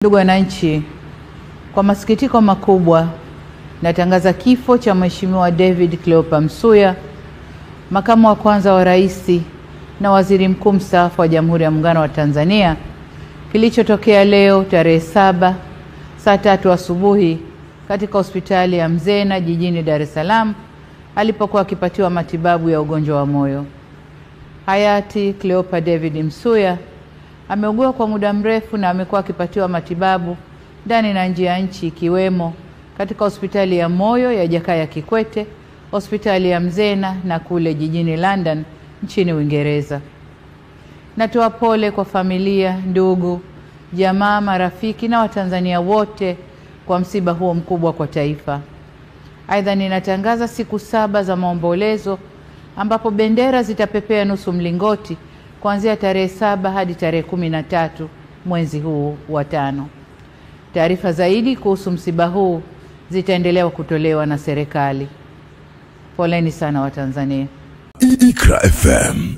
Ndugu wananchi, kwa masikitiko makubwa natangaza kifo cha Mheshimiwa David Cleopa Msuya, makamu wa kwanza wa rais na waziri mkuu mstaafu wa Jamhuri ya Muungano wa Tanzania, kilichotokea leo tarehe 7 saa 3 asubuhi katika hospitali ya Mzena jijini Dar es Salaam alipokuwa akipatiwa matibabu ya ugonjwa wa moyo. Hayati Cleopa David Msuya ameugua kwa muda mrefu na amekuwa akipatiwa matibabu ndani na nje ya nchi, ikiwemo katika hospitali ya moyo ya Jakaya Kikwete, hospitali ya Mzena na kule jijini London nchini Uingereza. Natoa pole kwa familia, ndugu, jamaa, marafiki na Watanzania wote kwa msiba huo mkubwa kwa taifa. Aidha, ninatangaza siku 7 za maombolezo ambapo bendera zitapepea nusu mlingoti kuanzia tarehe 7 hadi tarehe 13 mwezi huu wa 5. Taarifa zaidi kuhusu msiba huu zitaendelea kutolewa na serikali. Poleni sana Watanzania. ICRA FM.